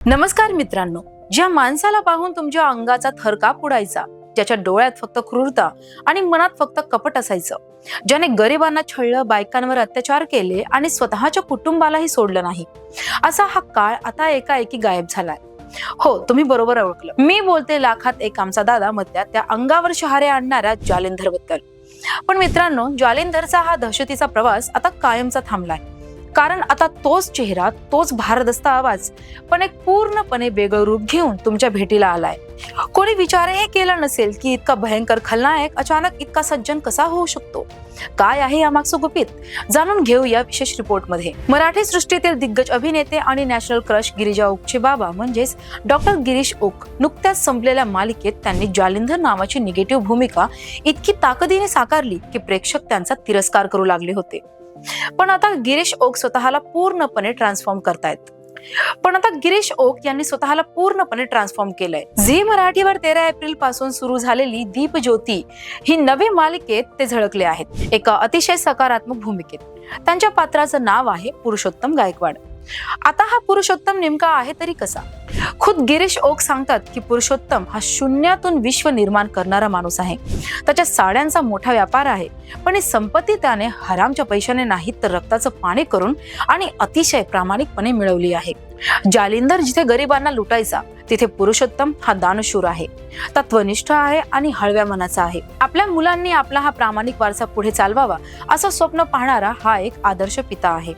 नमस्कार मित्रांनो, ज्या माणसाला पाहून तुमच्या अंगाचा थरकाप उडायचा, ज्याच्या डोळ्यात फक्त क्रूरता आणि मनात फक्त कपट असायचं, ज्याने गरिबांना छळलं, बायकांवर अत्याचार केले आणि स्वतःच्या कुटुंबालाही सोडलं नाही, असा हा काळ आता एकाएकी गायब झालाय. हो, तुम्ही बरोबर ओळखलं. मी बोलते लाखात एक आमचा दादा मधल्या त्या अंगावर शहारे आणणाऱ्या जालिंधर बद्दल. पण मित्रांनो, जालिंधरचा हा दहशतीचा प्रवास आता कायमचा थांबलाय. कारण आता तोच चेहरा, तोच भारदस्त आवाज पण एक पूर्णपणे वेगळं रूप घेऊन तुमच्या भेटीला आलाय. कोणी विचारही केला नसेल की इतका भयंकर खलनायक अचानक इतका सज्जन कसा होऊ शकतो. काय आहे यामागचं गुपित, जाणून घेऊया विशेष रिपोर्ट मध्ये. मराठी सृष्टीतील दिग्गज अभिनेते आणि नॅशनल क्रश गिरिजा ओकचे बाबा म्हणजेच डॉक्टर गिरीश ओक नुकत्याच संपलेल्या मालिकेत त्यांनी जालिंधर नावाची निगेटिव्ह भूमिका इतकी ताकदीने साकारली की प्रेक्षक त्यांचा तिरस्कार करू लागले होते. पण आता गिरीश ओक स्वतःला पूर्णपणे ट्रान्सफॉर्म केलंय. झी मराठीवर 13 एप्रिल पासून सुरू झालेली दीप ज्योती ही नवी मालिकेत ते झळकले आहेत, एका अतिशय सकारात्मक भूमिकेत. त्यांच्या पात्राचं नाव आहे पुरुषोत्तम गायकवाड. आता हा पुरुषोत्तम नेमका आहे तरी कसा? खुद गिरीश ओक सांगतात की पुरुषोत्तम हा शून्यातून विश्व निर्माण करणारा माणूस आहे. त्याच्या साड्यांचा मोठा व्यापार आहे, पण ही संपत्ती त्याने हरामच्या पैशाने नाही तर रक्ताचं पाणी करून आणि अतिशय प्रामाणिकपणे मिळवली आहे. जालिंधर जिथे गरिबांना लुटायचा, तिथे पुरुषोत्तम हा दानशूर आहे, तत्वनिष्ठ आहे आणि हळव्या मनाचा आहे. आपल्या मुलांनी आपला हा प्रामाणिक वारसा पुढे चालवावा असं स्वप्न पाहणारा हा एक आदर्श पिता आहे.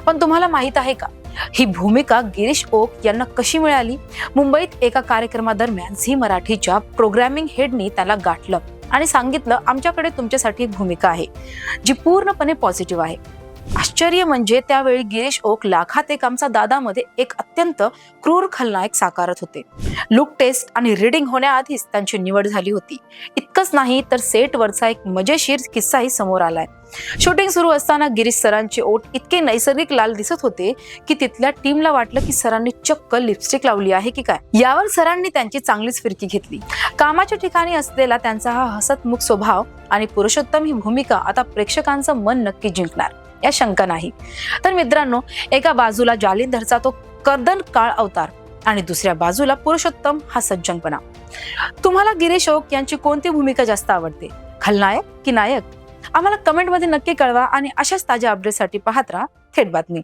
पण तुम्हाला माहित आहे का, ही भूमिका गिरीश ओक यांना कशी मिळाली? मुंबईत एका कार्यक्रमादरम्यान झी मराठीच्या प्रोग्रामिंग हेडनी त्याला गाठलं आणि सांगितलं, आमच्याकडे तुमच्यासाठी एक भूमिका आहे जी पूर्णपणे पॉझिटिव्ह आहे. आश्चर्य म्हणजे त्यावेळी गिरीश ओक लाखात एक आमचा दादा मध्ये एक अत्यंत क्रूर खलनायक साकारत होते. लुक टेस्ट आणि रीडिंग होण्याआधीच त्यांची निवड झाली होती. इतकंच नाही तर सेटवरचा एक मजेशीर किस्साही समोर आलाय. शूटिंग सुरू असताना गिरीश सरांचे ओठ इतके नैसर्गिक लाल दिसत होते की तिथल्या टीमला वाटलं की सरांनी चक्क लिपस्टिक लावली आहे की काय. यावर सरांनी त्यांची चांगलीच फिरकी घेतली. कामाच्या ठिकाणी असलेला त्यांचा हा हसतमुख स्वभाव आणि पुरुषोत्तम ही भूमिका आता प्रेक्षकांचं मन नक्की जिंकणार, या शंका नाही. तर मित्रांनो, एका बाजूला जालिंधरचा तो कर्दन काळ अवतार आणि दुसऱ्या बाजूला पुरुषोत्तम हा सज्जनपणा. तुम्हाला गिरीश ओक यांची कोणती भूमिका जास्त आवडते, खलनायक की नायक? आम्हाला कमेंट मध्ये नक्की कळवा आणि अशाच ताज्या अपडेटसाठी पाहत राहा थेट बातमी.